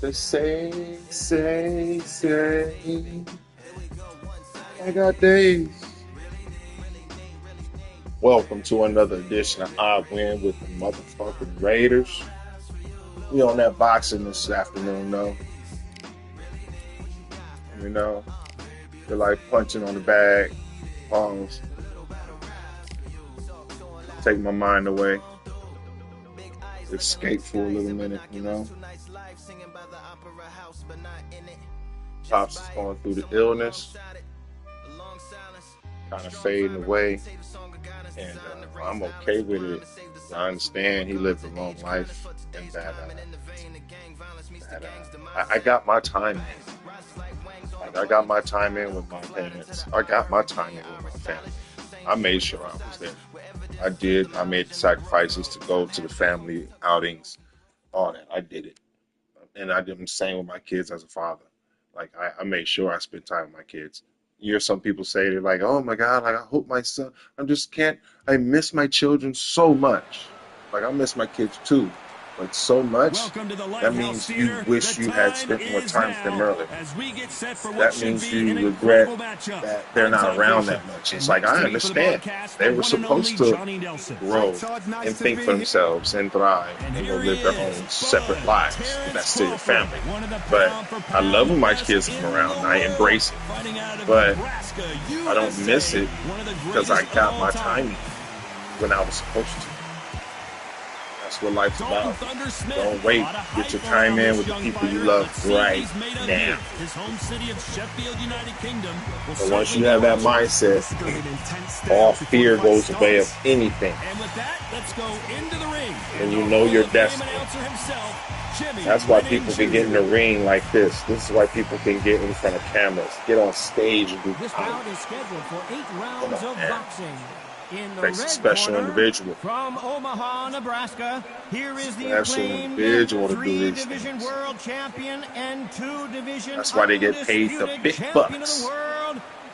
They say, I got days. Welcome to another edition of I Win with the motherfucking Raiders. We on that boxing this afternoon, though. You know, they're like punching on the bag. Pause. Take my mind away. Escape for a little minute, you know. Pops is going through the illness, kind of fading away, and I'm okay with it. I understand he lived a long life, and that I got my time in. Like, I got my time in with my parents. I got my time in with my family. I made sure I was there. I did. I made the sacrifices to go to the family outings, all that. I did it. And I did the same with my kids as a father. Like, I made sure I spent time with my kids. You hear some people say, they're like, oh my God, like, I hope my son, I miss my children so much. Like, I miss my kids too. Like, so much. That means you wish you had spent more time with them earlier. That means you regret that they're not around that much. It's like, I understand. They were supposed to grow and think for themselves and thrive and go live their own separate lives. That's still your family. But I love when my kids come around and I embrace it. But I don't miss it because I got my time when I was supposed to. That's what life's about. Don't wait. Get your time in with the people you love right now. But once you have that mindset, all fear goes away of anything. And you know your destiny. That's why people can get in the ring like this. This is why people can get in front of cameras, get on stage and do comedy. Takes a special individual. From Omaha, Nebraska, here is the acclaimed three-division world champion and two-division That's why they get paid the big bucks.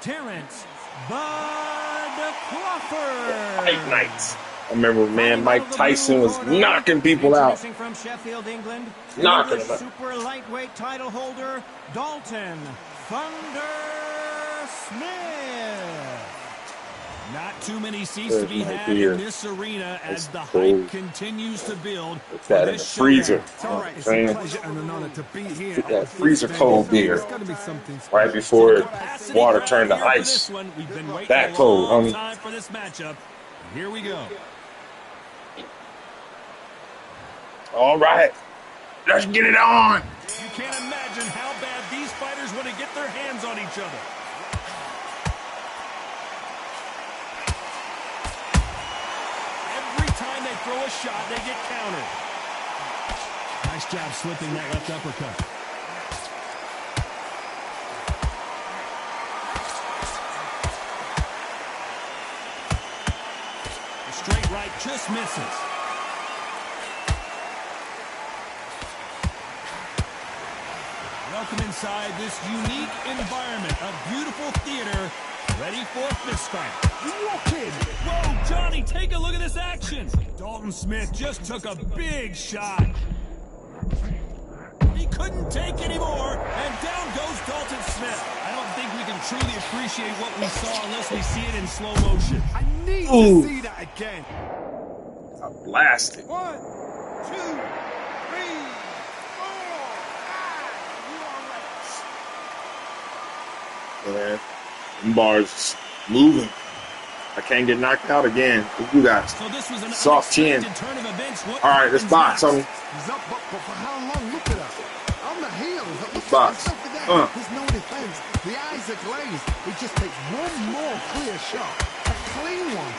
Terrence Bud Crawford. Fight nights. I remember, man, Mike Tyson was knocking people out. From Sheffield, England, knocking them out. Super lightweight title holder Dalton Thunder Smith. Not too many seats to be had in this arena as the hype continues to build. It's that in the freezer. That freezer cold beer. Right before water turned to ice. That cold, homie. For this matchup. Here we go. All right. Let's get it on. You can't imagine how bad these fighters want to get their hands on each other. Throw a shot, they get countered. Nice job slipping that left uppercut. The straight right just misses. Welcome inside this unique environment, a beautiful theater. Ready for fist fight. Whoa, Johnny, take a look at this action. Dalton Smith just took a big shot. He couldn't take anymore, and down goes Dalton Smith. I don't think we can truly appreciate what we saw unless we see it in slow motion. I need to see that again. I blasted. 1, 2, 3, 4, 5. Man. Bars moving. I can't get knocked out again. What you guys? So soft chin. All right, let's box on me. He's up, but for how long? Look at us. On the heels. Let's box. There's no defense. The eyes are glazed. It just takes one more clear shot. A clean one.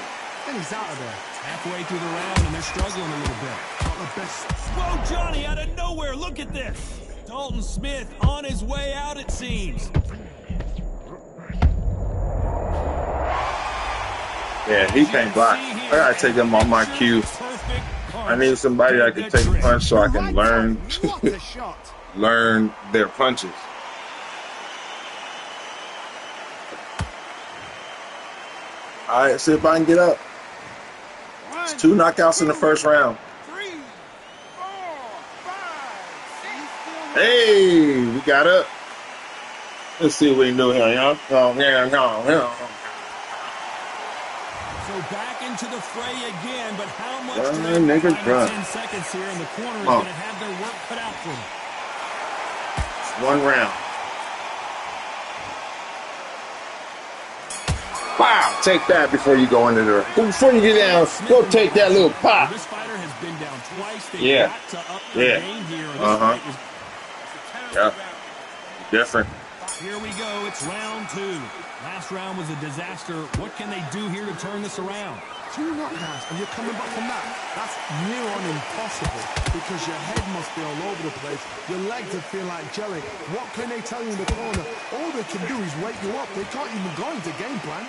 Then he's out of there. Halfway through the round, and they're struggling a little bit. Not the best. Whoa, Johnny, out of nowhere. Look at this. Dalton Smith on his way out, it seems. Yeah, he can't block. I gotta take him on my cue. I need somebody that can take a punch so I can learn their punches. All right, see if I can get up. It's 2 knockouts in the first round. Hey, we got up. Let's see what we can do here, y'all. Oh, yeah. So back into the fray again, but how much Run, do they have nigga, 5 run. to 10 seconds here, and the corner is going to have their work cut out for them. It's one round. Wow, take that before you go into there. Before you get down, go take that little pop. Well, this fighter has been down twice. They've Yeah. got to up their game here. This fight is Yeah. Different. Here we go. It's round 2. Last round was a disaster. What can they do here to turn this around? 2 knockdowns and you're coming back from that. That's near on impossible because your head must be all over the place. Your legs would feel like jelly. What can they tell you in the corner? All they can do is wake you up. They can't even go into game plan.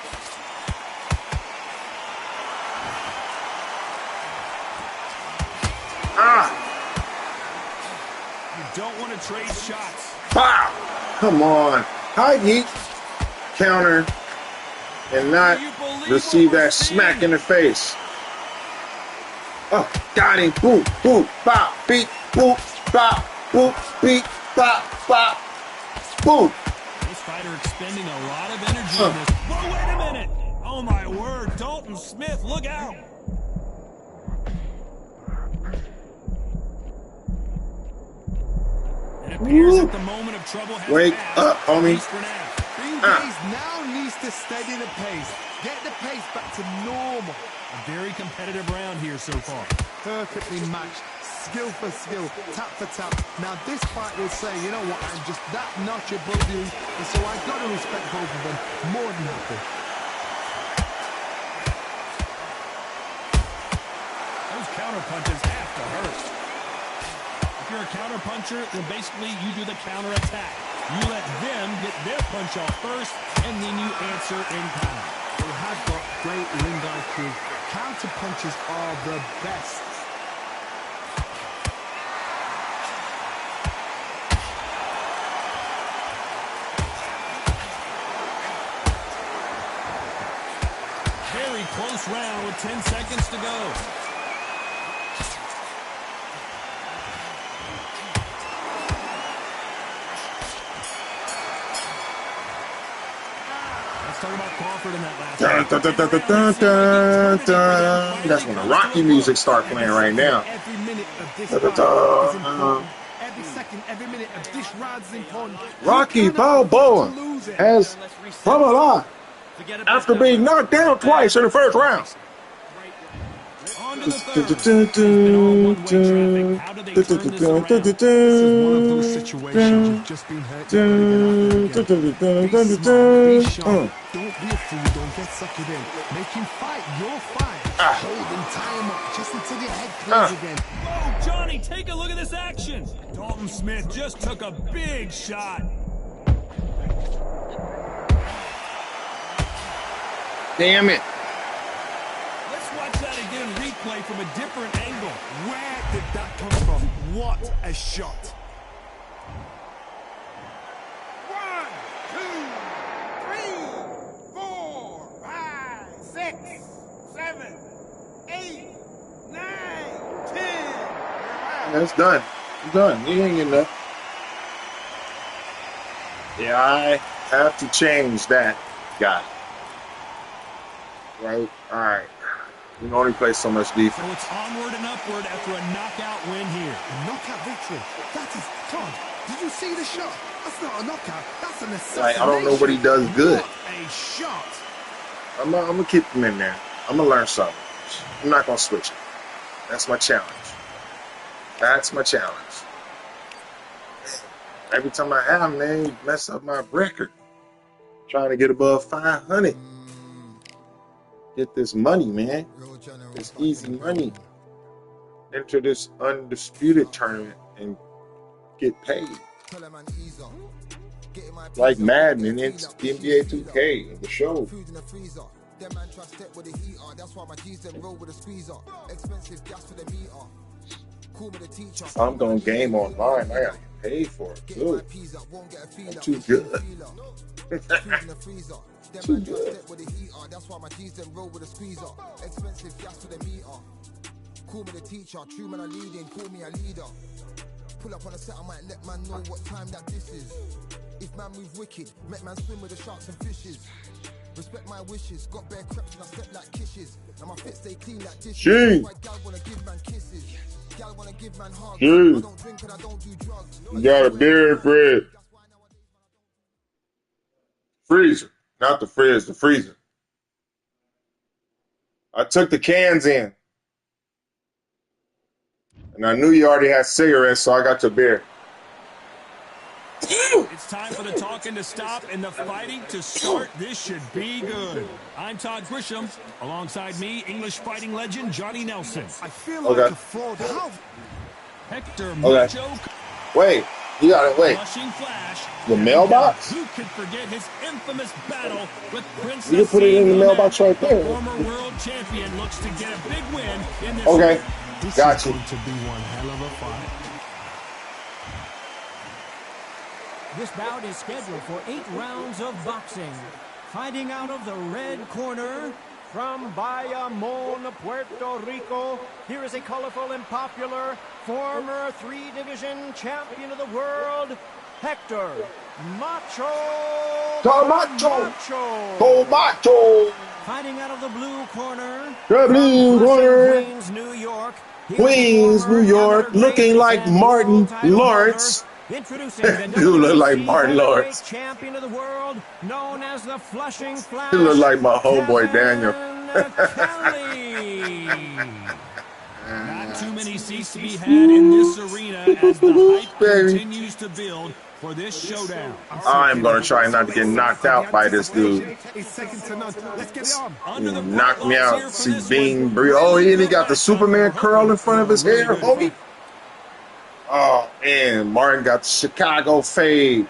You don't want to trade shots. Wow. Come on. High heat. Counter. And not receive that smack in the face. Oh, got him. Boop, boop, bop, beat, boop, bop, boop, beat, bop, bop, boop. This fighter expending a lot of energy in this. Whoa, wait a minute. Oh, my word. Dalton Smith, look out. It appears that the moment of trouble has Wake passed, up, homie. at least for now. Green now needs to steady the pace. Get the pace back to normal. A very competitive round here so far. Perfectly matched. Skill for skill. Tap for tap. Now this fight will say, you know what, I'm just that notch above you. And so I've got to respect both of them. More than happy. Those counter punches have to hurt. If you're a counter puncher, then basically you do the counter attack. You let them get their punch off first, and then you answer in kind. They have got great ring IQ. Counter punches are the best. Very close round with 10 seconds to go. Talk about Crawford in that last That's when the Rocky music start playing right now. Every minute of this fight is important. Every second, every minute of this round is important. Rocky Balboa has come alive after being knocked down twice in the first round. On to the third. It's been all one-way traffic. How do they turn this around? This is one of those situations you've just been hurt. You've got to get up there again. Be smart, be sharp. Don't be a fool. Don't get sucked in. Make him fight your fight. Hold him, tie him up just until your head clears again. Oh, Johnny, take a look at this action. Dalton Smith just took a big shot. Damn it. Let's watch that again, replay from a different angle. Where did that come from? What a shot. 1, 2, 3, 4, 5, 6, 7, 8, 9, 10. That's done. I'm done. You ain't getting that. Yeah, I have to change that guy. Right? All right. We can only play so much defense. So it's onward and upward after a knockout win here. A knockout victory. That is, Todd, did you see the shot? That's not a knockout. That's an assassination. Like, I don't know what he does good. What a shot. I'm gonna keep him in there. I'm gonna learn something. I'm not gonna switch it. That's my challenge. That's my challenge. Every time I have him, man, you mess up my record. Trying to get above 500. Get this money, man. This easy money. Enter this undisputed tournament and get paid. Like Madden and NBA 2K, the show. I'm going game online. I got to get paid for it, too. I'm too good. Too good. That's why my G's then roll with a squeezer. Expensive gas for the meter. Call me the teacher, true man I leading, call me a leader. Pull up on a set, I might let man know what time that this is. If man move wicked, make man swim with the sharks and fishes. Respect my wishes, got bare creps and I step like kisses. And my fit stay clean like dishes. That's why gal wanna give man kisses. Gal wanna give man hugs. I don't drink and I don't do drugs. You got a beer, Fred. Freezer, not the fridge, the freezer. I took the cans in. And I knew you already had cigarettes, so I got your beer. It's time for the talking to stop and the fighting to start. This should be good. I'm Todd Grisham. Alongside me, English fighting legend Johnny Nelson. I feel like a fraud. How? Hector Macho. Wait, you got it. Wait. Flushing flash. The mailbox? Who could forget his infamous battle with Princess? You can put it in the mailbox right there. The former world champion looks to get a big win in this. Okay, This got is you. going to be one hell of a fight. This bout is scheduled for 8 rounds of boxing. Fighting out of the red corner, from Bayamon, Puerto Rico, here is a colorful and popular former 3-division champion of the world, Hector Macho Camacho. Fighting out of the blue corner, The blue corner. Queens, New York. Queens, New York, looking like Martin Lawrence. Introducing the You look like Martin Lawrence. champion of the world, known as the Flushing Flash. You look like my homeboy Daniel. Kelly. Not too many seats to be had in this arena as the hype continues to build for this showdown. I'm going to try not to get knocked out by this dude. It's second to none. Let's get it on. Under the Knock me bright lights here out. for See this Bean one. breathe. Oh, and he got the Superman curl in front of his hair, homie. Oh, and Martin got the Chicago fade.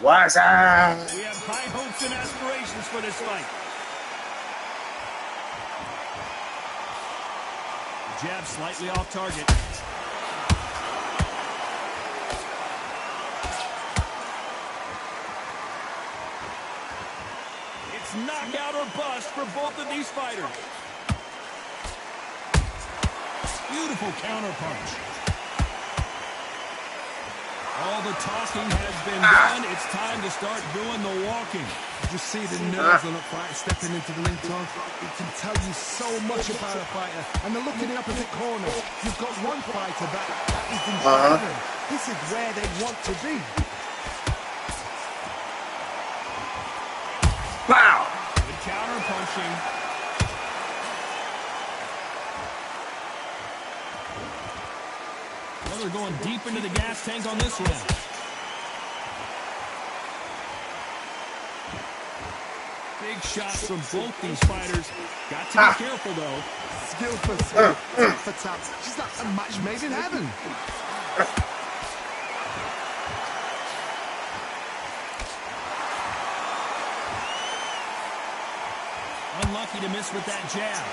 What's up? We have high hopes and aspirations for this fight. Jab slightly off target. It's knockout or bust for both of these fighters. Beautiful counter punch. All the talking has been done. It's time to start doing the walking. Did you see the nerves on a fighter stepping into the ring, Tom? It can tell you so much about a fighter. And then look in the opposite corner. You've got one fighter that is inspiring. This is where they want to be. Wow. Good counter punching. Well, they're going deep into the gas tank on this one. Big shots from both these fighters. Got to be careful, though. Skill for skill, tap for tap. She's like a match made in heaven. Unlucky to miss with that jab.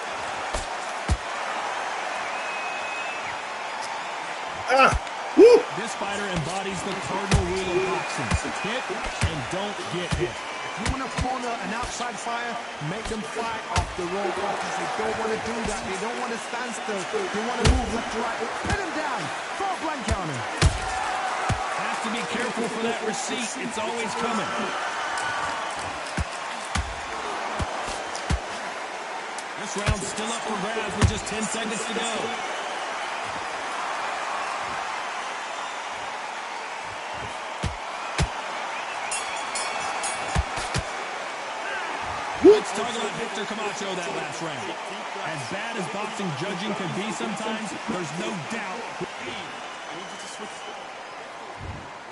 This fighter embodies the cardinal rule of boxing. Hit and don't get hit. If you want to corner an outside fighter, make them fight off the rope because they don't want to do that. They don't want to stand still. They want to move left to right. Pin them down. Throw a blank counter. Has to be careful for that receipt. It's always coming. This round's still up for grabs with just 10 seconds to go. Let's talk about Hector Camacho that last round. As bad as boxing judging can be sometimes, there's no doubt.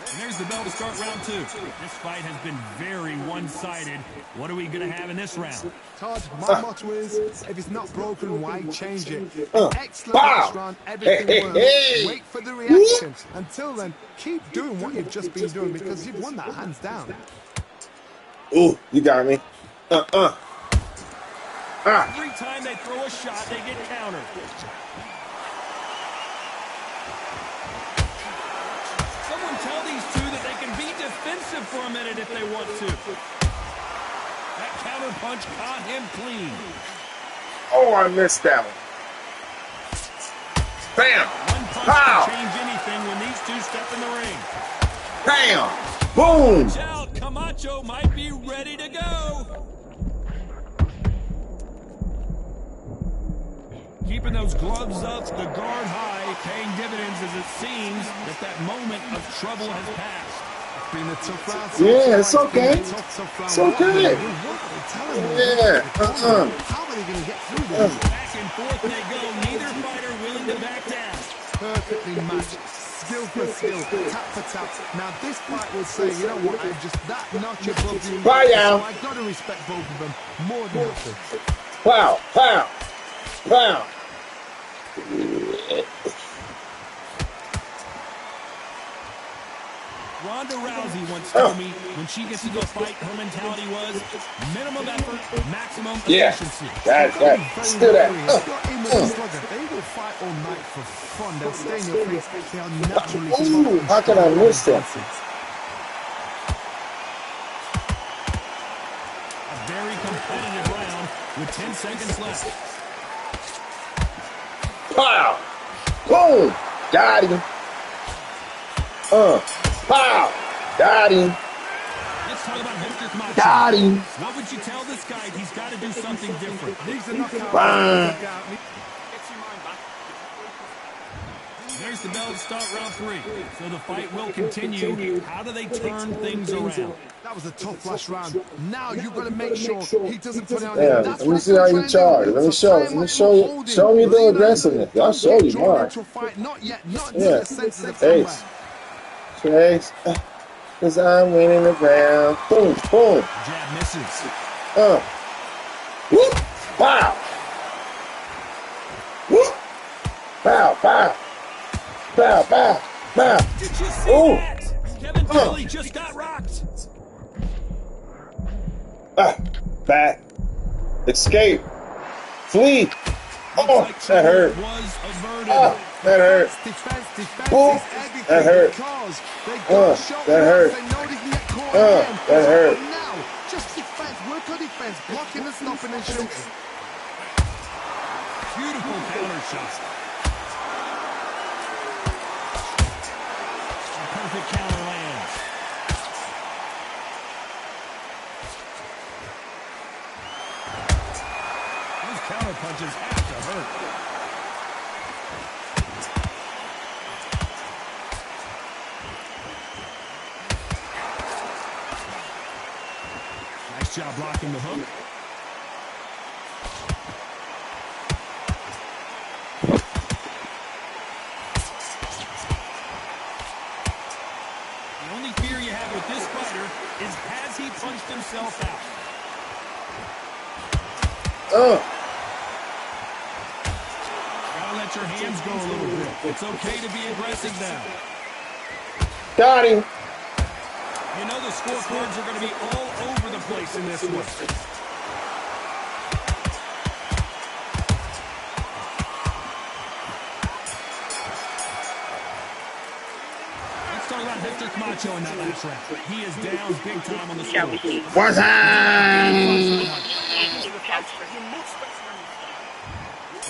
And there's the bell to start round 2. This fight has been very one-sided. What are we going to have in this round? Todd, my motto is, if it's not broken, why change it? Excellent last round, everything works. Wait for the reaction. Until then, keep doing what you've just been doing because you've won that hands down. Ooh, you got me. Every time they throw a shot, they get countered. Someone tell these two that they can be defensive for a minute if they want to. That counter punch caught him clean. Oh, I missed that one. Bam. One punch Pow! can change anything when these two step in the ring. Bam! Boom! Watch out, Camacho might be ready to go. Keeping those gloves up, the guard high, paying dividends as it seems that that moment of trouble has passed. It's been a tough round. Yeah, it's okay. It's okay. Yeah. How are they going to get through this? Back and forth they go, neither fighter willing to back down. Perfectly matched. Skill for skill, tap for tap. Now this fight will say, you know what, I'm just that notch above you. Bye, so Al. I got to respect both of them more than happy. Pow! Pow! Pow! Ronda Rousey once told me when she gets into a fight, her mentality was minimum effort, maximum efficiency. That. Still that. They will fight all night for fun. They'll stay in your face. They are naturally Ooh, how can I miss that? A very competitive round with 10 seconds left. Pow! Boom! Got him. Pow! Got him. Let's talk about Victor Camacho. Got him. What would you tell this guy? He's got to do something different. Needs a knockout. Bang. There's the bell to start round 3. So the fight will continue. How do they turn things around? That was a tough last round. Now you've got to make sure he doesn't put it on Yeah, him. That's let me what see how you charge. Let me show you. Show me the aggressiveness. I'll show you mine. Not yet. Not Yeah. until the senses of combat. Chase. Cause I'm winning the round. Boom, boom. Jab misses. Whoop. Pow. Whoop. Pow, pow. Pow, pow, pow. Did you see Ooh. that? Kevin Kelly just got rocked. Back. Escape. Flee. Oh, Like that hurt. was averted. That hurt. Defense Boom. is everything. That hurt. Because they got shot that hurt. They know they can get caught That again. hurt. But now, just defense. Work on defense. Blocking and stopping and shooting. Beautiful counter shot. A perfect counter lands. Those counter punches have to hurt. Nice job blocking the hook. The only fear you have with this fighter is has he punched himself out? Gotta let your hands go a little bit. It's okay to be aggressive now. Got him. You know the scorecards are going to be all over the place in this one. Let's talk about Victor Camacho in that last round. He is down big time on the score. One time.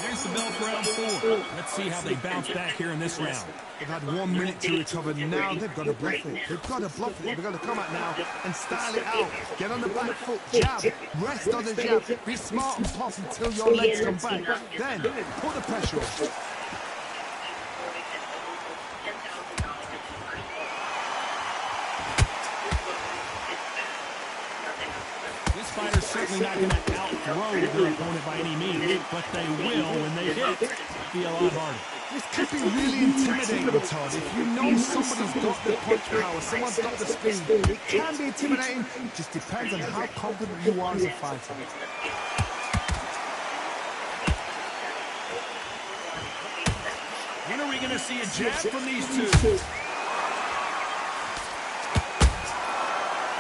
There's the bell for round 4. Let's see how they bounce back here in this round. They've had 1 minute to recover. Now they've got to bluff it. They've got to bluff it. They've got to come out now and style it out. Get on the back foot, jab, rest on the jab. Be smart and pop until your legs come back. Then put the pressure on. This fighter's certainly not going to outthrow their opponent by any means, but they will when they hit. Be a lot harder. This could be really intimidating, Todd. If you know somebody's got the punch power, someone's got the speed, it can be intimidating. It just depends on how confident you are as a fighter. When are we going to see a jab from these two?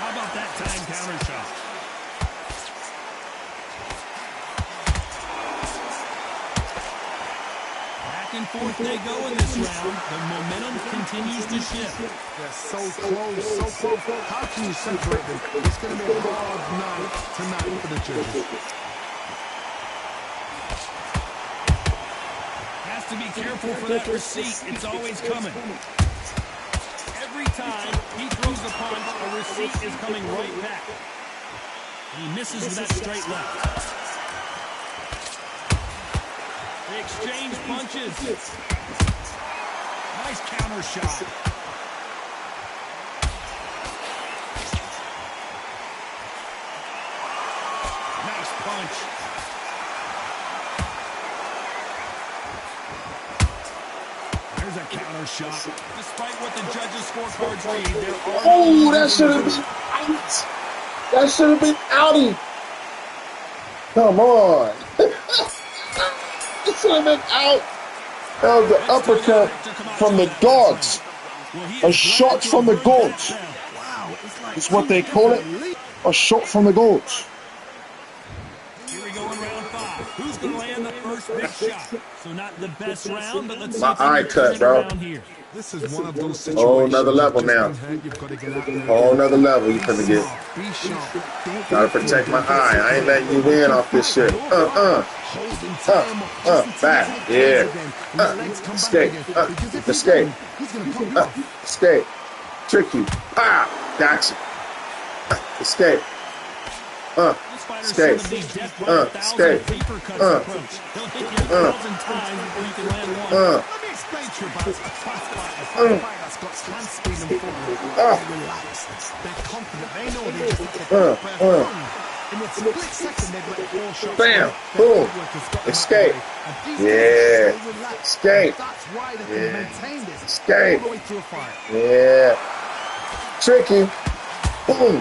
How about that time counter shot? Back and forth they go in this round. The momentum continues to shift. They're so close, so close. How can you separate them? It's going to be a hard night tonight for the judges. Has has to be careful for that receipt. It's always coming. Every time he throws a punch, a receipt is coming right back. And he misses with that straight left. They exchange punches. Nice counter shot. Nice punch. There's a counter shot. Despite what the judges' scorecards read, there are Oh, that should have been out. That should have been outie. Come on. It should have been out. That was the uppercut from the guards. A shot from the guards. It's what they call it. A shot from the guards. Here we go in round 5. Who's going to land the first big shot? So not the best round, but let's see My if we eye can cut, turn it bro. around here. This is one of those situations. Whole nother level now. Whole nother level you finna get. Be sharp. Don't Gotta protect my eye. I ain't letting you win off this shit. Back. Yeah. Escape. Escape. Escape. Tricky. Pow. Gotcha. Escape. Escape. Escape. Let me explain to you about a fast fighter that's got hand speed and forward. They're relaxed. They're confident. They know they just have to prepare. In a split second, they've let 4 shots. Bam. Boom. Escape. Yeah. Escape. That's why they can maintain this Escape. all the way through a fight. Yeah. Tricky. Boom.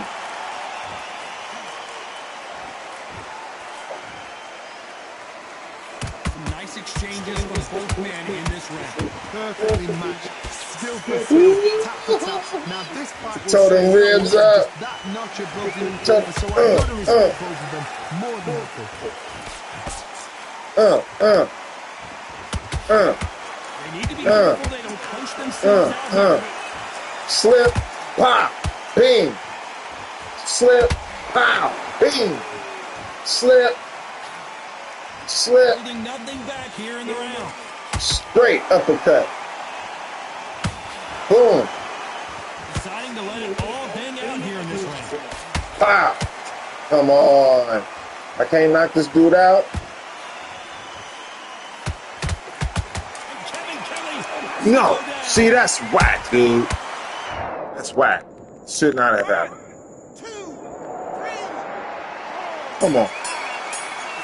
Nice exchanges from both men in this round. Perfectly matched. Skill for skill. Tap for tap. Now this fight will Toe them ribs up. that notch of both of them. So I got to respect both of them more than They need to be careful they don't punch themselves out. Slip. Pow. Bing. Slip. Pow. Bing. Slip. Slip. Holding nothing back here in the round. Straight uppercut. Boom. Deciding to let it all hang out here in this round. Pow. Come on. I can't knock this dude out. No. See, that's whack, dude. That's whack. Should not have happened. 2, 3, Come on.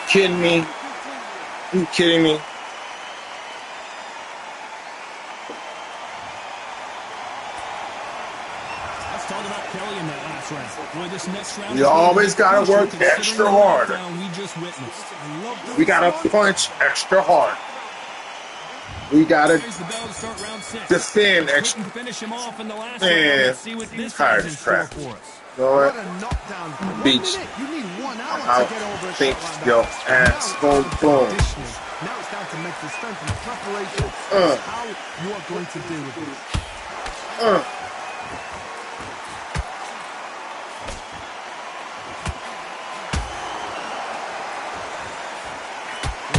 Kidding me? You kidding me? Let's talk about Kelly in that last round. Boy, this next round. You always gotta work extra harder. We just witnessed. We gotta punch extra hard. We gotta Here's the bell to start round 6. defend extra. Couldn't finish him off in the last Man, round. Let's see what this tired has in as store crap. for us. You know What what? a knockdown. Beach. You need 1 hour I'll to get over a think shot like your that. ass Now gon' it's down to boom. conditioning. Now it's down to mental strength and preparation. It's how you are going to deal with it.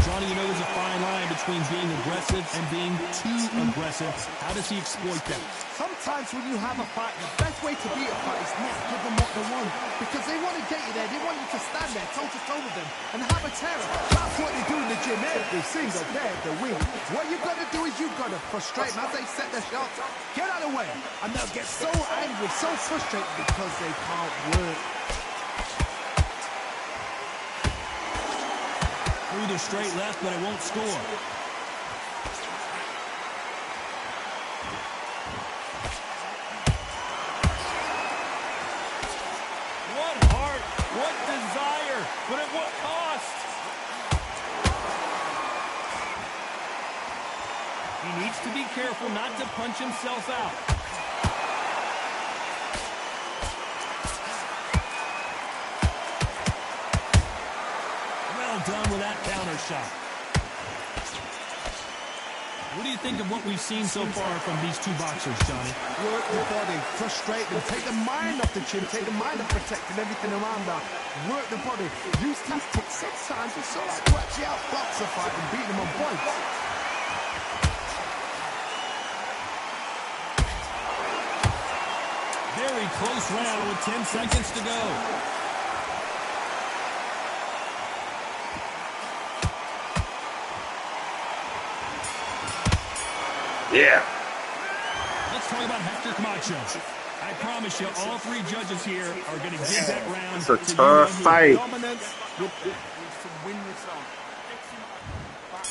Johnny, you know there's a fine line between being aggressive and being too aggressive. How does he exploit that? Sometimes when you have a fight, the best way to beat a fight is not give them what they want. Because they want to get you there. They want you to stand there toe-to-toe with them and have a terror. That's what they do in the gym. Every single day of the week. What you've got to do is you've got to frustrate them as they set their shots. Get out of the way. And they'll get so angry, so frustrated because they can't work. Through the straight left, but it won't score. What heart, what desire, but at what cost? He needs to be careful not to punch himself out. Well done with that counter shot. What do you think of what we've seen so far from these two boxers, Johnny? Work the body, frustrate them, take the mind off the chin, take the mind off protecting everything around that. Work the body, use tactics. Sometimes it's all right to actually outbox a fight and beat them on points. close round with 10 seconds to go. Yeah. Let's talk about Hector Camacho. I promise you, all three judges here are going to give that round. It's a tough fight. Dominance with to win this round.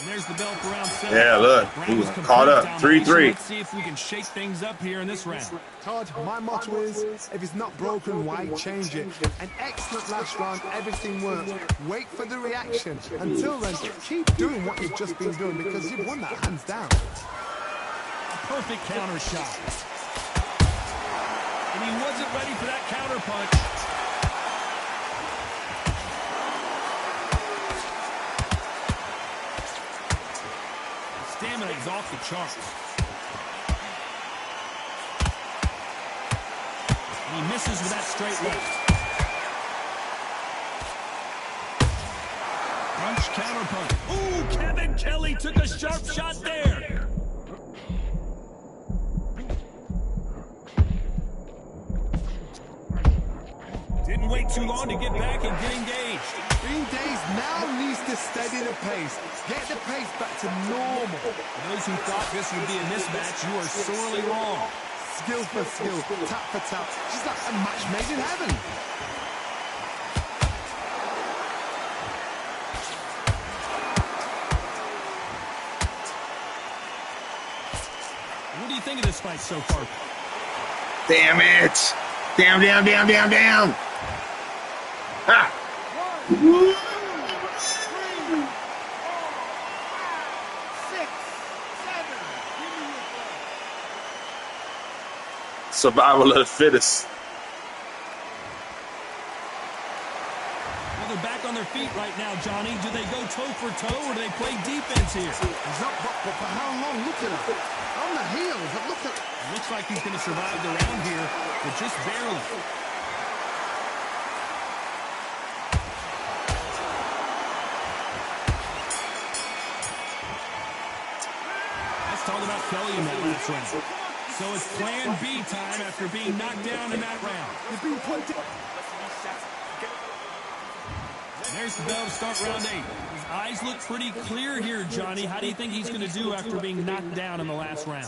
And there's the bell for round 7. Yeah, look. Round was He caught up. complete 3-3. Let's see if we can shake things up here in this round. Todd, my motto is, if it's not broken, why change it? An excellent last round, everything worked. Wait for the reaction. Until then, keep doing what you've just been doing because you've won that hands down. Perfect counter shot. And he wasn't ready for that counter punch. His stamina is off the charts. And he misses with that straight left. Punch, counter punch. Ooh, Kevin Kelly took a sharp shot there. Didn't wait too long to get back and get engaged. Green Days now needs to steady the pace. Get the pace back to normal. For those who thought this would be a mismatch, you are sorely wrong. Skill for skill, tap for tap. She's like a match made in heaven. What do you think of this fight so far? Damn it. Damn, damn, damn, damn, damn. Ha. Survival of the fittest. Well, they're back on their feet right now, Johnny. Do they go toe for toe or do they play defense here? He's up, but for how long? Look at him. On the heels. Look at him. Looks like he's going to survive the round here, but just barely. Let's talk about Kelly in that last round. So it's plan B time after being knocked down in that round. You've been put down. There's the bell to start round 8. His eyes look pretty clear here, Johnny. How do you think he's going to do after being knocked down in the last round?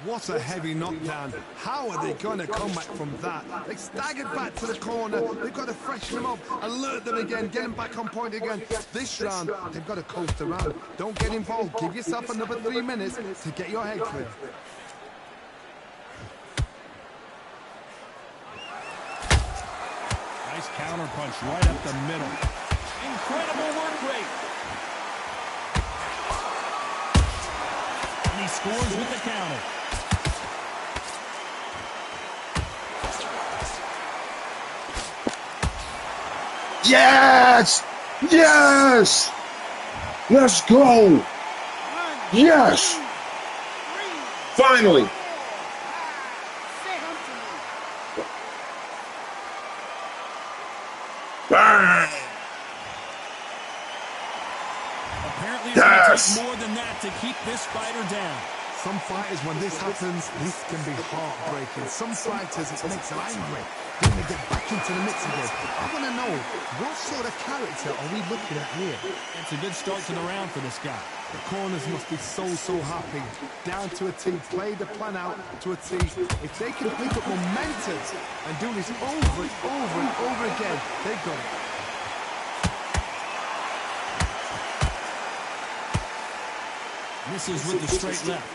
What a heavy knockdown. How are they going to come back from that? They staggered back to the corner. They've got to freshen them up, alert them again, get them back on point again. This round, they've got to coast around. Don't get involved. Give yourself another 3 minutes to get your head clear. Nice counter punch right up the middle. Incredible work rate. And he scores with the counter. Yes! Yes! Let's go! Yes! Finally! Bang! Apparently it's going to take more than that to keep this fighter down. Some fighters, when this happens, this can be heartbreaking. Some fighters, it makes them angry. Then they get back into the mix again. I want to know, what sort of character are we looking at here? It's a good start to the round for this guy. The corners must be so happy. Down to a T, play the plan out to a T. If they can pick up momentum and do this over and over and over again, they've got it. Misses with the straight left.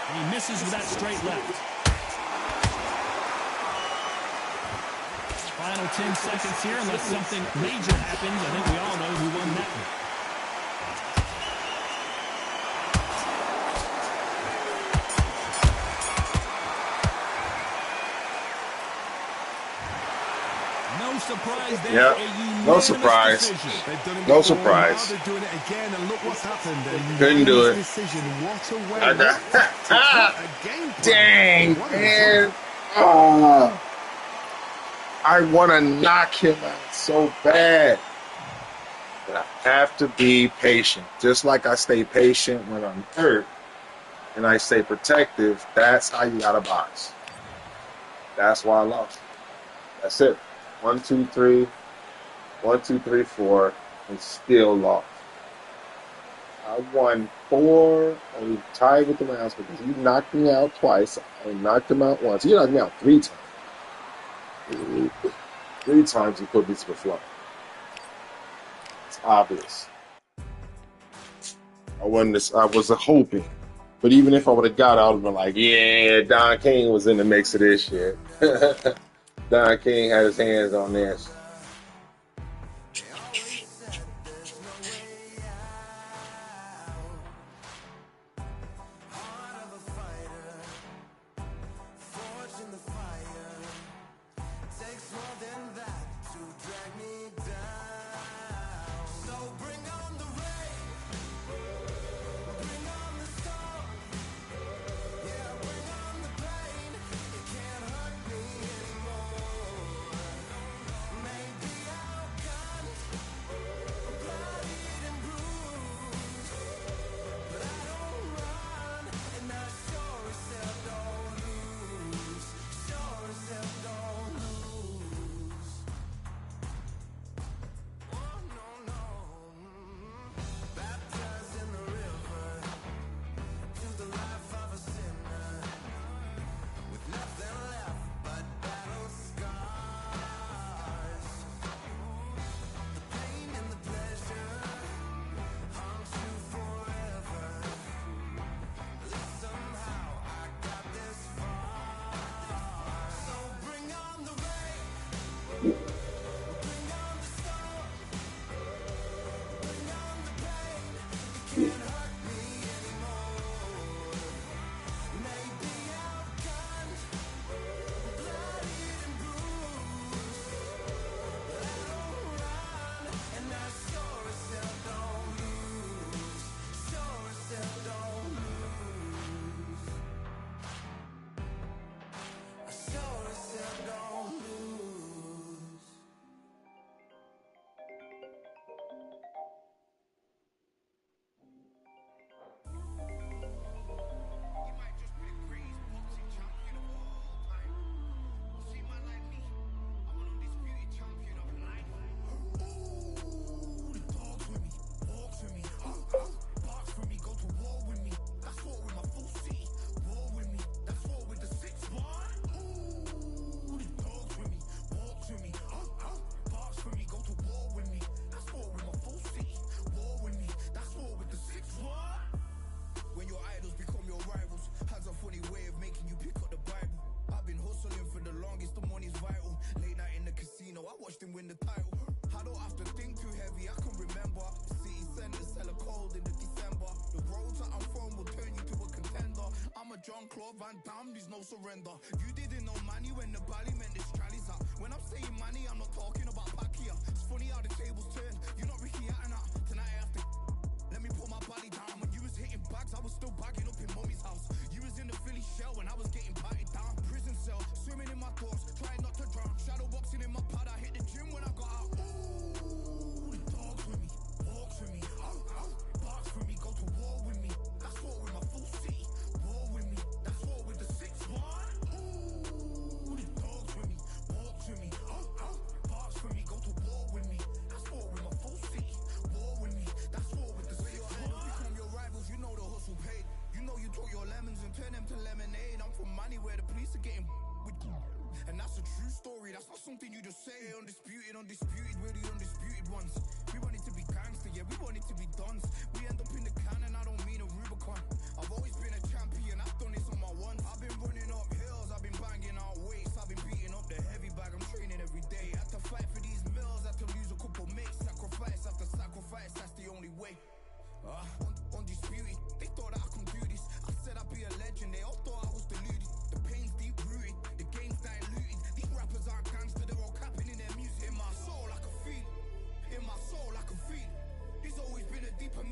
And he misses with that straight left. Final 10 seconds here, unless something major happens. I think we all know who won that one. No surprise there. Yeah, no surprise. No surprise. They're doing it again, and look what's happened. Couldn't do it. Decision. What a way. A game plan. Dang, What a man. Oh, I want to knock him out so bad. But I have to be patient. Just like I stay patient when I'm hurt and I stay protective, that's how you gotta box. That's why I lost. That's it. 1, 2, 3, 1, 2, 3, 4, and still lost. I won 4, only tied with the rounds because he knocked me out twice. I knocked him out once. He knocked me out 3 times. 3 times he put me to the floor. It's obvious. I was hoping. But even if I would have got out, I would have been like, yeah, Don King was in the mix of this shit. Don King had his hands on this.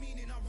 Meaning I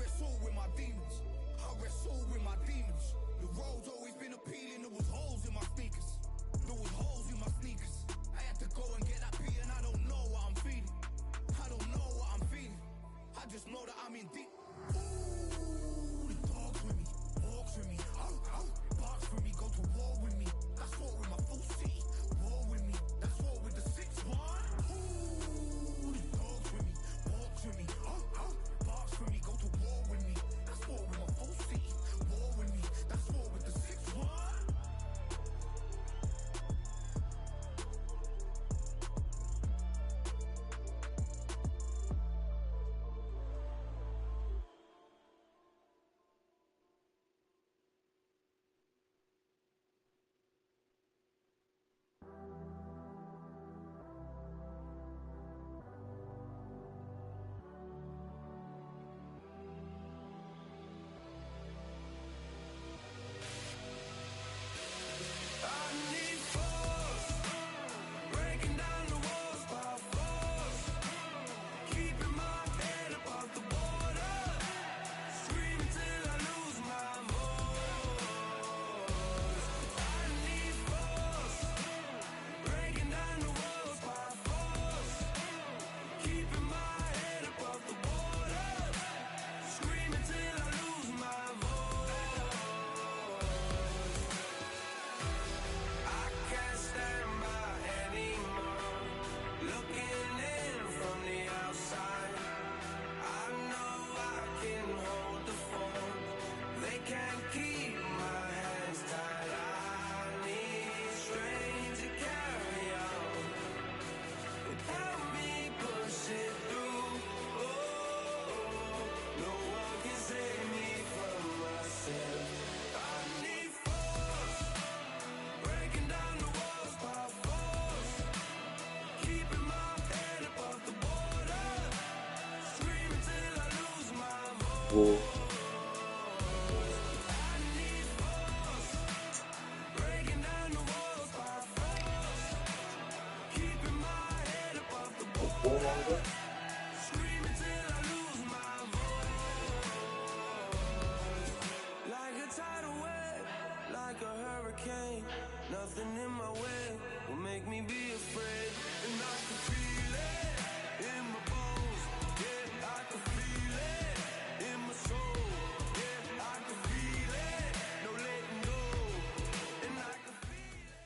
Bull. Nothing in my way will make me be afraid. And I can feel it in my bones. Yeah, I can feel it in my soul. Yeah, I can feel it. No letting go. And I can feel it.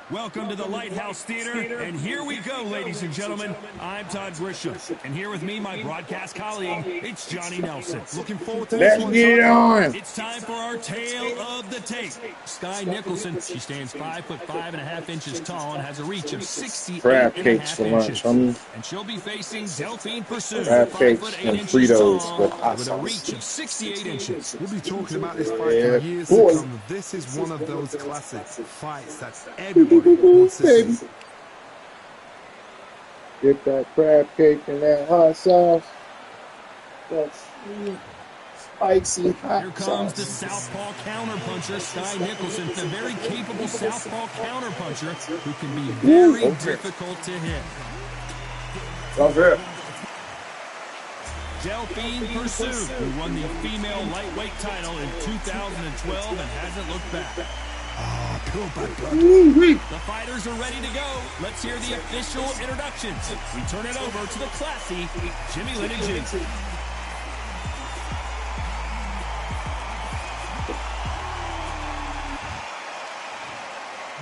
Welcome to the Lighthouse Theater, and here we go, ladies and gentlemen. I'm Todd Grisham, and here with me, my broadcast colleague, it's Johnny Nelson. Looking forward to this Let's one, get on. It's time for our tale of the tape. Sky Nicholson, she stands 5'5.5" tall and has a reach of 68 Crab and a cakes half for lunch, inches. homie. And she'll be facing Delphine Pursuit, Crab 5'8" cakes and Fritos tall, with hot with a sauce. reach of 68 inches. We'll be talking about this fight Yeah, for years boy. to come. This is one of those classic fights that everybody wants to Baby. see. Get that crab cake and that hot sauce. That's sweet, spicy hot Here comes the sauce. southpaw counterpuncher, Sky Nicholson, a very capable southpaw counterpuncher who can be very difficult to hit. Love it. Delphine Pursuit, who won the female lightweight title in 2012 and hasn't looked back. Pure bad blood. The fighters are ready to go. Let's hear the official introductions. We turn it over to the classy Jimmy Lineage.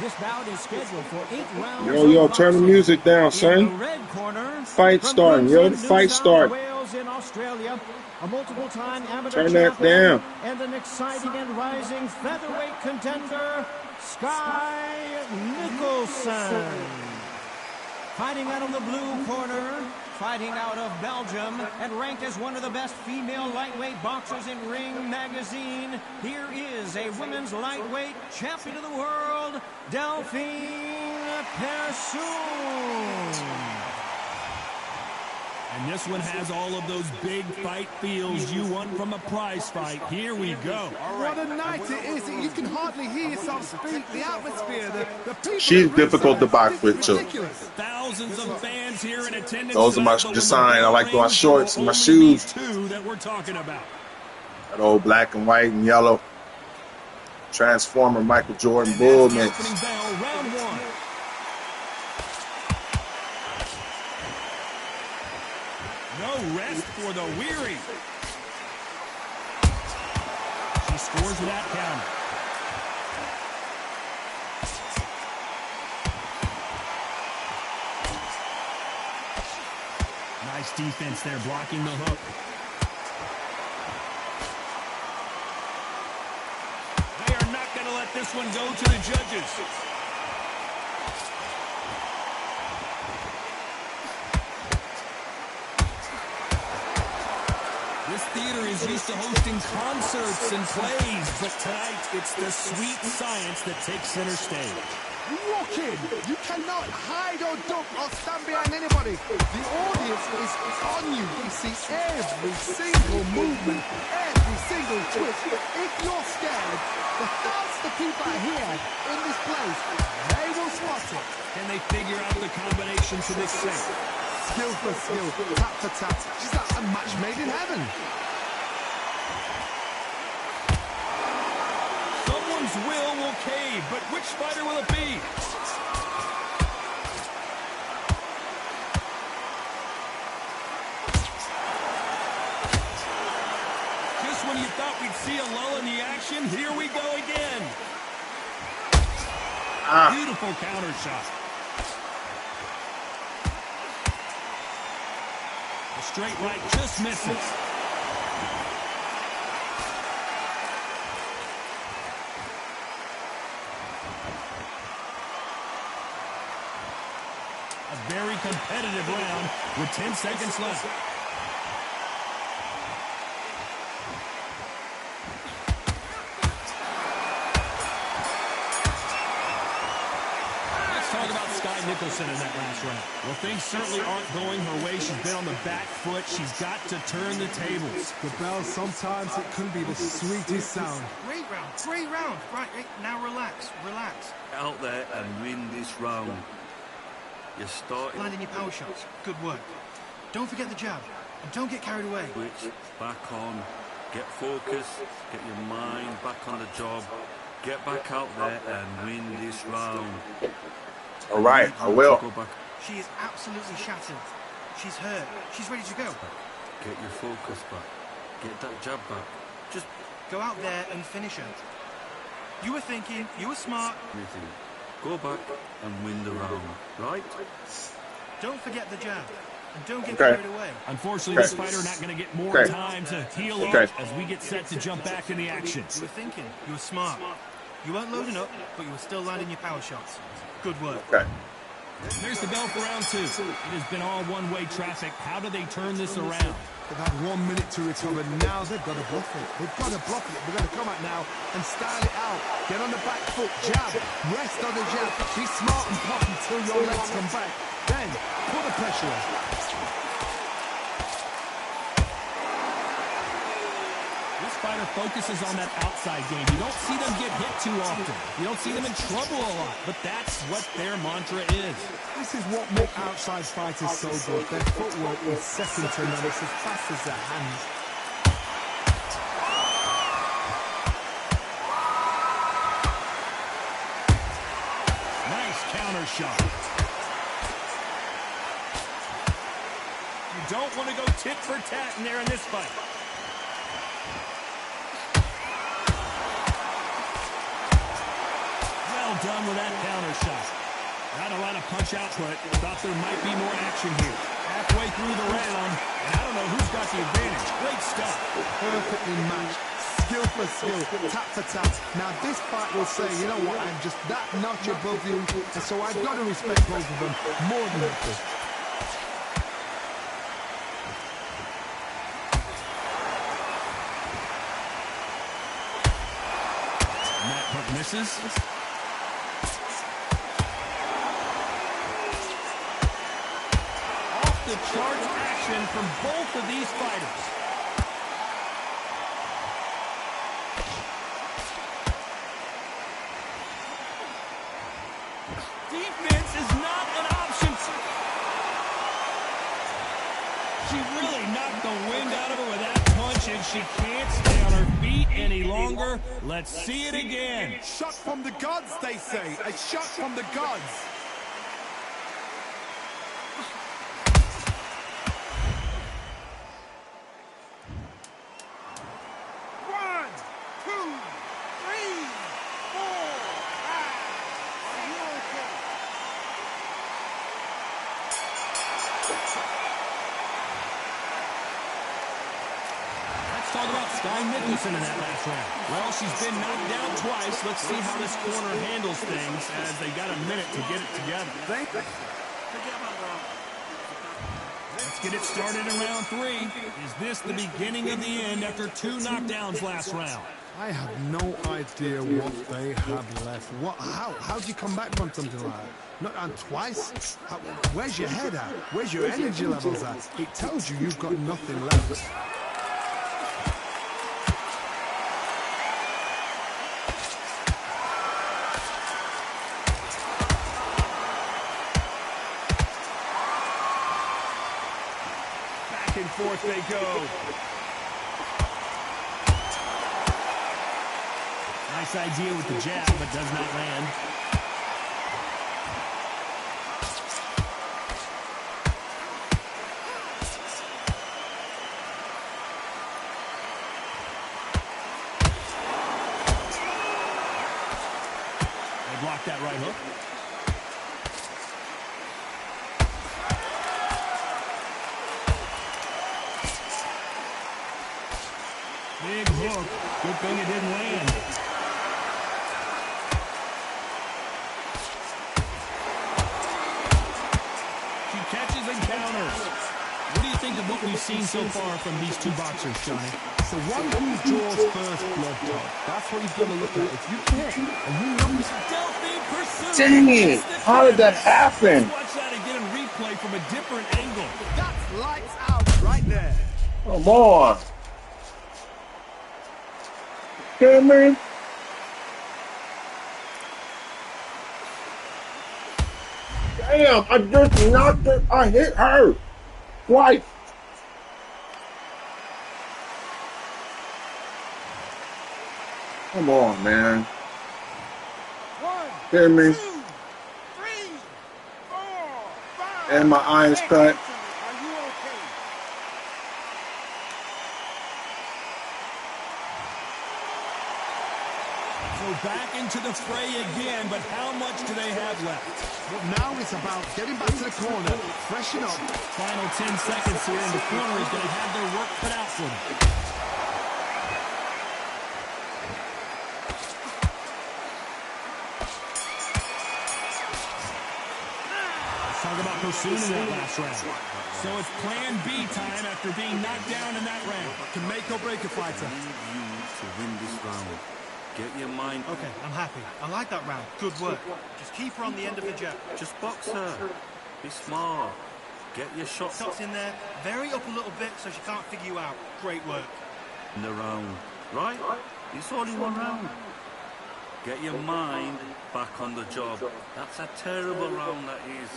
This bout is scheduled for 8 rounds. Yo, of turn the boxing. music down, In the son. red corner, Fight from starting, yo. The Queensland, fight New South start. Wales in Australia, a multiple-time amateur Turn that champion down. and an exciting and rising featherweight contender, Sky Nicholson. Fighting out of the blue corner, fighting out of Belgium, and ranked as one of the best female lightweight boxers in Ring Magazine, here is a women's lightweight champion of the world, Delphine Pursuit. And this one has all of those big fight feels you want from a prize fight. Here we go. What a night it is. You can hardly hear yourself speak. The atmosphere, the people. She's difficult to box with, too. Thousands of fans here in attendance. Those are my tonight, but design. I like my shorts and my only shoes. these two that we're talking about. That old black and white and yellow Transformer Michael Jordan Bull That's the mix. opening bell, round one. No rest for the weary. She scores that counter. Nice defense there, blocking the hook. They are not going to let this one go to the judges. This theater is used to hosting concerts and plays, but tonight it's the sweet science that takes center stage. You walk in, you cannot hide or duck or stand behind anybody. The audience is on you. You see every single movement, every single twist. If you're scared, the thoughts the people are here in this place, they will spot it. Can they figure out the combinations to this set? Skill for skill, tap for tap. She's like a match made in heaven. Someone's will cave, but which fighter will it be? Just when you thought we'd see a lull in the action, here we go again. Beautiful counter shot. The straight right just misses. A very competitive round with 10 seconds left. Nicholson in that last round. Well, things certainly aren't going her way. She's been on the back foot. She's got to turn the tables. The bell, sometimes it can be the sweetest sound. Great round, great round. Right, now relax, relax. Get out there and win this round. You're starting. Landing your power shots. Good work. Don't forget the jab. And don't get carried away. Switch back on. Get focused. Get your mind back on the job. Get back out there and win this round. All right, I will. Go back. She is absolutely shattered. She's hurt. She's ready to go. Get your focus back. Get that jab back. Just Go out there and finish her. You were thinking, you were smart. anything. Go back and win the round. Right? Don't forget the jab. And don't get Okay. carried away. Unfortunately, this fighter not going to get more Okay. time to heal Okay. up as we get set to jump back in the action. You were thinking, you were smart. You weren't loading up, but you were still landing your power shots. Good work. Okay. There's the bell for round 2. It has been all one-way traffic. How do they turn this around? They've had 1 minute to recover. Now they've got to bluff it. They've got to bluff it. They're going to come out now and style it out. Get on the back foot, jab, rest on the jab. Be smart and pop until your legs come back. Then put the pressure on. This fighter focuses on that outside game. You don't see them get hit too often. You don't see them in trouble a lot, but that's what their mantra is. This is what makes outside fighters so good. Their footwork is second to none. It's as fast as their hands. Nice counter shot. You don't want to go tit for tat in there in this fight. Well done with that counter shot. Not a lot of punch output. Thought there might be more action here. Halfway through the round, and I don't know who's got the advantage. Great stuff. Perfectly matched. Skill for skill, tap for tap. Now this fight will say, you know what, I'm just that notch above you, and so I've got to respect both of them more than equal. That hook misses. Off the charts action from both of these fighters. Defense is not an option. She really knocked the wind out of her with that punch, and she can't stay on her feet any longer. Let's see it again. Shot from the gods, they say. A shot from the gods. One, two, three, four, five. Are you okay? Let's talk about Sky Nicholson in that last round. Well, she's been knocked down twice. Let's see how this corner handles things as they got a minute to get it together. Let's get it started in round 3. Is this the beginning of the end after 2 knockdowns last round? I have no idea what they have left. How do you come back from something like that? Not on twice? Where's your head at? Where's your energy levels at? It tells you you've got nothing left. Back and forth they go. Nice idea with the jab, but does not land. They blocked that right hook. Big hook. Good thing it didn't land. She catches and counters. What do you think of what we've seen so far from these two boxers, Johnny? So one who draws first blood, Todd. That's what you've got to look at. If you pick and you know Stealthy Pursuit. Dang it! Hits the How did that canvas. happen? Let's watch that again in replay from a different angle. That's lights out right there. Come on. Cameron. Damn, I just knocked her. I hit her twice. Come on, man. 1, Hear me? 2, 3, 4, 5. And my eyes cut. Are you okay? So back into the fray again, but how much do they have left? But now it's about getting back to the corner, freshen up. Final 10 seconds here, and the corner is going to have their work cut out for them. Talk about pursuing in that last round. So it's plan B time after being knocked down in that round. Can make or break a fighter. I need you to win this round. Get your mind. Okay, I'm happy. I like that round. Good work. Just keep her on the end of the jab. Just box her. Be smart. Get your shots Shots in there. Vary up a little bit so she can't figure you out. Great work. in the round. Right? It's only one round. Get your mind back on the job. That's a terrible round, that is.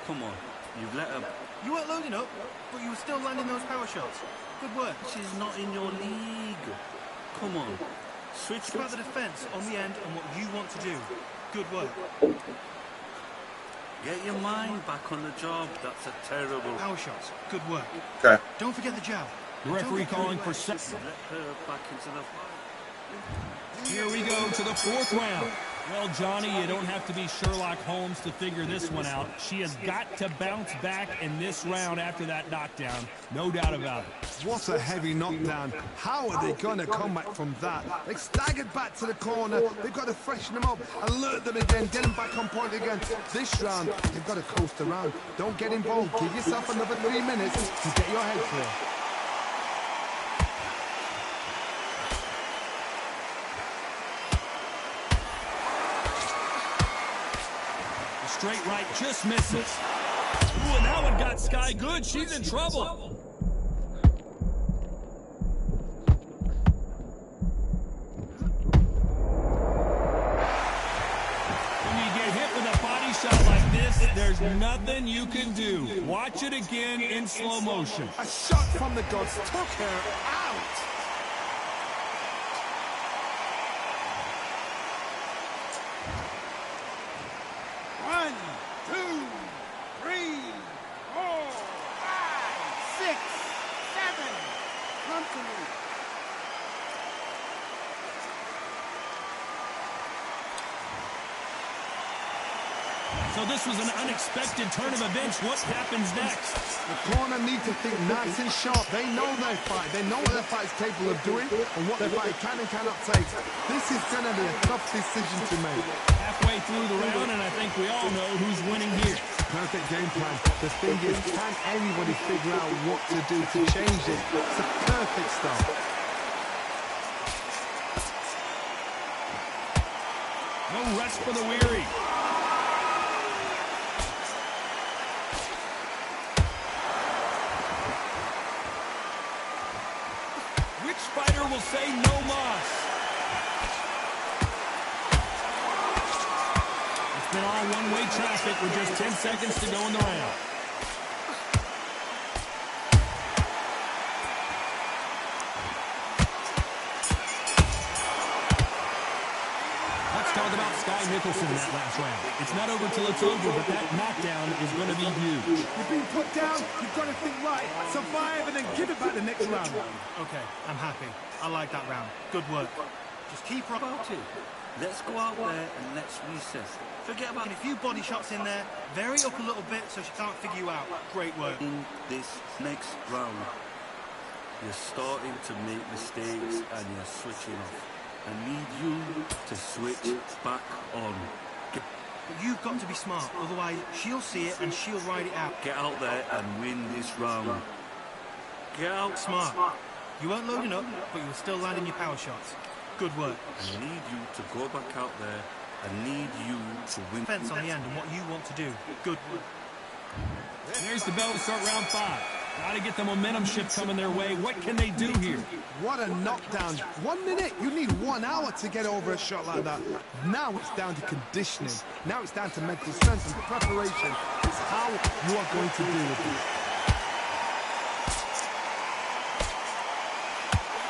Come on. You've let her. You weren't loading up, but you were still landing those power shots. Good work. She's not in your league. Come on. Switch It's about the defense on the end and what you want to do. Good work. Get your mind back on the job. That's a terrible. Power shots. Good work. Okay. Don't forget the jab. The referee calling for set. Let her back into the fight. Here we go to the fourth round. Well, Johnny, you don't have to be Sherlock Holmes to figure this one out. She has got to bounce back in this round after that knockdown. No doubt about it. What a heavy knockdown. How are they going to come back from that? They staggered back to the corner. They've got to freshen them up, alert them again, get them back on point again. This round, they've got to coast around. Don't get involved. Give yourself another 3 minutes to get your head clear. Straight right just misses. Ooh, and that one got Sky good. She's in trouble. When you get hit with a body shot like this, there's nothing you can do. Watch it again in slow motion. A shot from the gods took her out. One, 2, 3, 4, 5, 6, 7. Come to me. So this was an unexpected turn of events. What happens next? The corner need to think nice and sharp. They know their fight. They know what their fight is capable of doing and what their fight can and cannot take. This is going to be a tough decision to make. Halfway through the round, and I think we all know who's winning here. Perfect game plan. The thing is, can anybody figure out what to do to change this? It's a perfect start. No rest for the weary. Which fighter will say no mas? It's been all one-way traffic with just 10 seconds to go in the round. Let's talk about Sky Nicholson in that last round. It's not over till it's over, but that knockdown is going to be huge. You've been put down. You've got to think right. Survive and then give it back the next round. Okay, I'm happy. I like that round. Good work. Just keep her About it. Let's go out there and let's recess. Forget about a few body shots in there. Vary up a little bit so she can't figure you out. Great work. in this next round. You're starting to make mistakes and you're switching off. I need you to switch back on. But you've got to be smart, otherwise she'll see it and she'll ride it out. Get out there and win this round. Get out Smart. You weren't loading up, but you were still landing your power shots. Good work. I need you to go back out there I need you to win. Defense on the end and what you want to do. Good work. There's the bell to start round 5. Got to get the momentum shift coming their way. What can they do here? What a knockdown. 1 minute. You need 1 hour to get over a shot like that. Now it's down to conditioning. Now it's down to mental strength and preparation. It's how you are going to deal with it.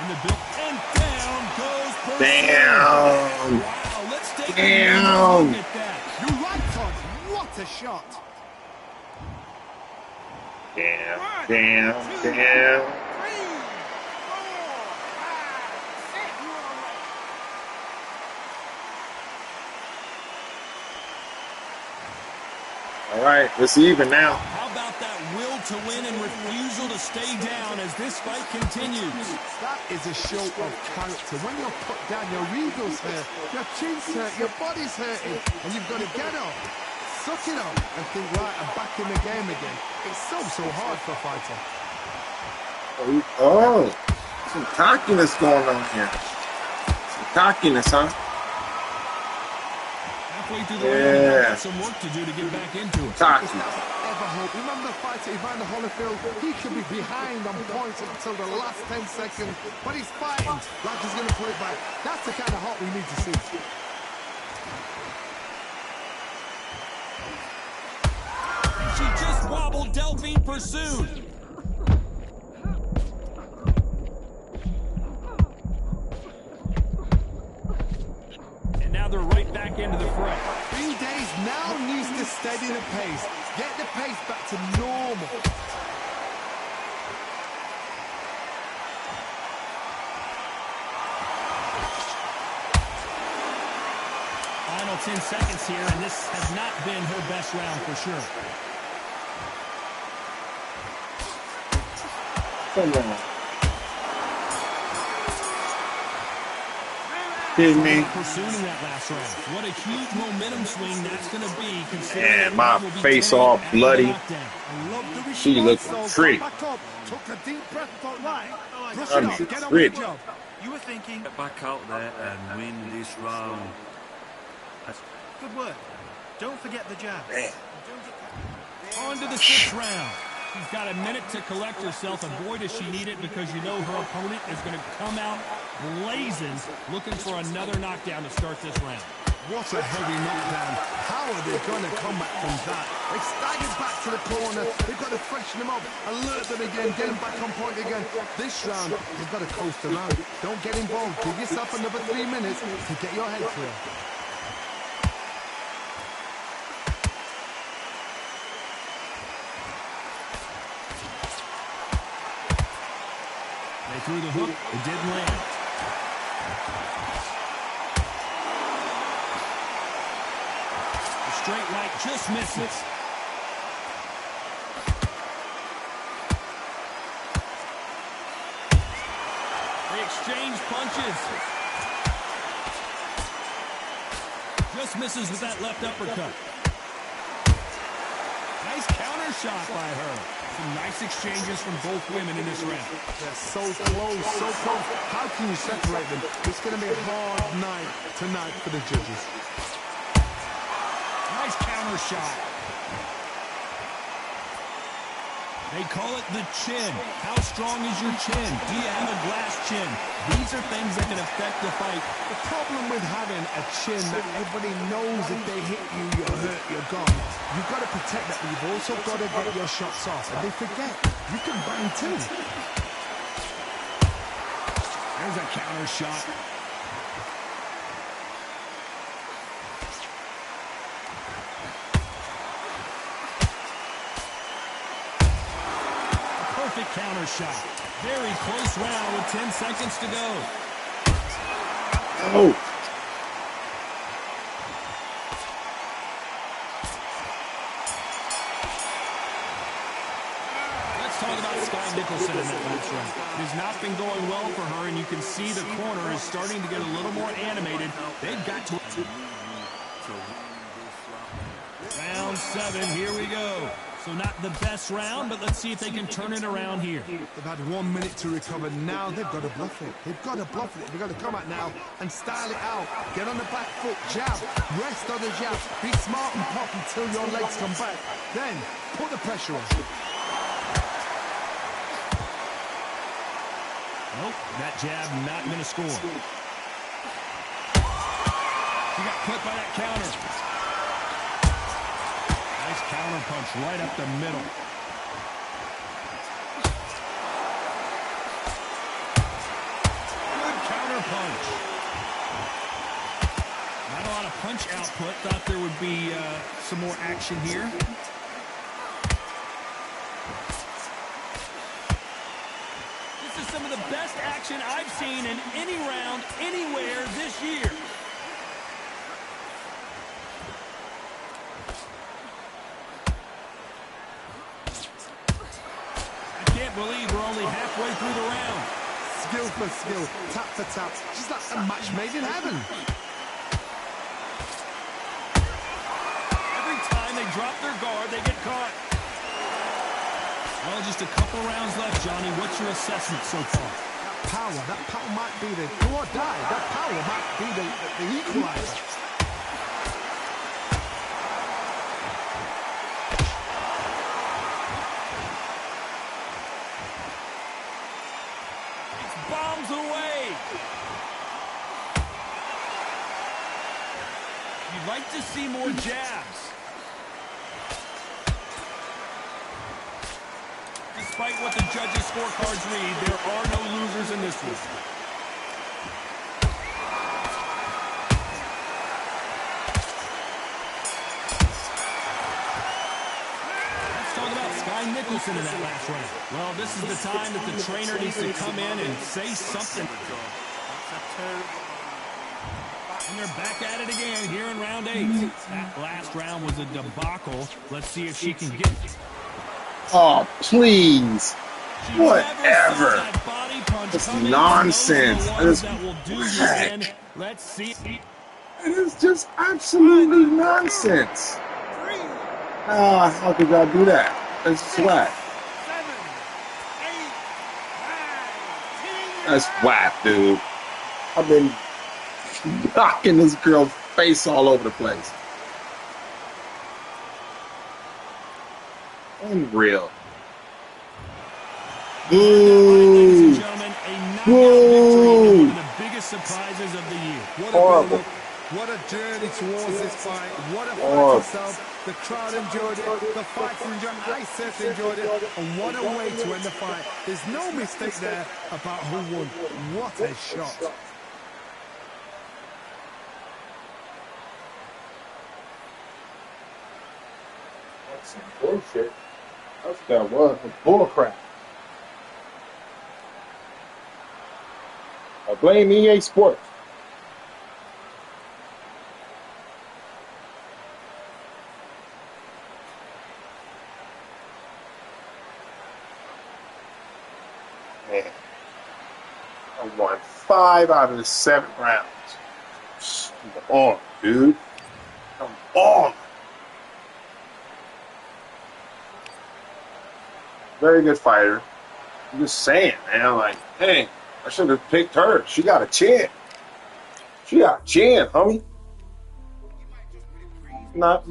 In the build, and down goes Purcell. Damn. Wow, let's take Damn. a look at that. You're right, Todd. What a shot. Damn. 1, Damn. 2, 3, 4, 5, 6. Damn. You all right? All right, it's even now. How about that will to win and refusal to stay down as this fight continues? That is a show of character. When you're put down, your ego's hurt, your chin's hurt, your body's hurting, and you've got to get up, suck it up, and think, right, I'm back in the game again. It's so hard for a fighter. Oh, some cockiness going on here. Some cockiness, huh? Halfway through the round, they've got some work to do to get back into it. Cocky. It's never ever hope. Remember the fighter Evander Holyfield? He could be behind on points until the last 10 seconds, but he's fighting like he's going to pull it back. That's the kind of hope we need to see. She just wobbled Delphine Pursuit. And now they're right back into the fray. 3 days now needs to steady the pace. Get the pace back to normal. Final 10 seconds here, and this has not been her best round for sure. Come on. Kidding me? Pursuing that last round. What a huge momentum swing that's going to be. Considering Man, my face all bloody. She looking pretty. Back up, took a deep breath, thought, right, brush I it mean, off, get on with pretty. the job. You were thinking, Get back out there and win this round. good work. Don't forget the jab. Man. On to the 6th round. She's got a minute to collect herself, and boy, does she need it, because you know her opponent is going to come out blazing, looking for another knockdown to start this round. What a heavy knockdown. How are they going to come back from that? They staggered back to the corner. They've got to freshen them up, alert them again, get them back on point again. This round, you've got to coast around. Don't get involved. Give yourself another 3 minutes to get your head clear. They threw the hook. It didn't land. The straight right just misses. They exchange punches. Just misses with that left uppercut. Nice counter shot by her. Some nice exchanges from both women in this round. They're so close, so close. How can you separate them? It's going to be a hard night tonight for the judges. Nice counter shot. They call it the chin. How strong is your chin? Do you have a glass chin? These are things that can affect the fight. The problem with having a chin that everybody knows if they hit you, you're hurt, you're gone. You've got to protect that, but you've also got to get your shots off. And they forget, you can bang too. There's a counter shot. Perfect counter shot. Very close round with 10 seconds to go. Oh. Let's talk about Sky Nicholson in that last round. It has not been going well for her, and you can see the corner is starting to get a little more animated. They've got to... Round 7, here we go. So not the best round, but let's see if they can turn it around here. They've had 1 minute to recover. Now they've got to bluff it. They've got to bluff it. They've got to come out now and style it out. Get on the back foot, jab, rest on the jab. Be smart and pop until your legs come back. Then put the pressure on. Nope, that jab not going to score. He got clipped by that counter. Nice counter punch right up the middle. Good counter punch. Not a lot of punch output. Thought there would be some more action here. This is some of the best action I've seen in any round, anywhere this year. Believe we're only halfway through the round. Skill for skill, tap for tap, just like a match made in heaven. Every time they drop their guard, they get caught. Well, just a couple rounds left, Johnny. What's your assessment so far? That power might be the do or die. That power might be the equalizer. Bombs away. You'd like to see more jabs. Despite what the judges' scorecards read, there are no losers in this one. Nicholson in that last round. Well, this is the time that the trainer needs to come in and say something. And they're back at it again here in round 8. That last round was a debacle. Let's see if she can get it. Oh, please. Whatever. It's nonsense. Let's see. It is just absolutely nonsense. How could y'all do that? That's flat. That's flat, dude. I've been knocking this girl's face all over the place. Unreal. Boo! Boo! One of the biggest surprises of the year. Horrible. What a journey towards this fight. What a fight itself. The crowd enjoyed it. The fighters enjoyed it. I certainly enjoyed it. And what a way to end the fight. There's no mistake there about who won. What a shot. That's some bullshit. That's what that was. Bullcrap. I blame EA Sports. Man, I won 5 out of the 7 rounds. Come on, dude. Come on. Very good fighter. I'm just saying, man. Like, hey, I should have picked her. She got a chin. She got a chin, homie. Not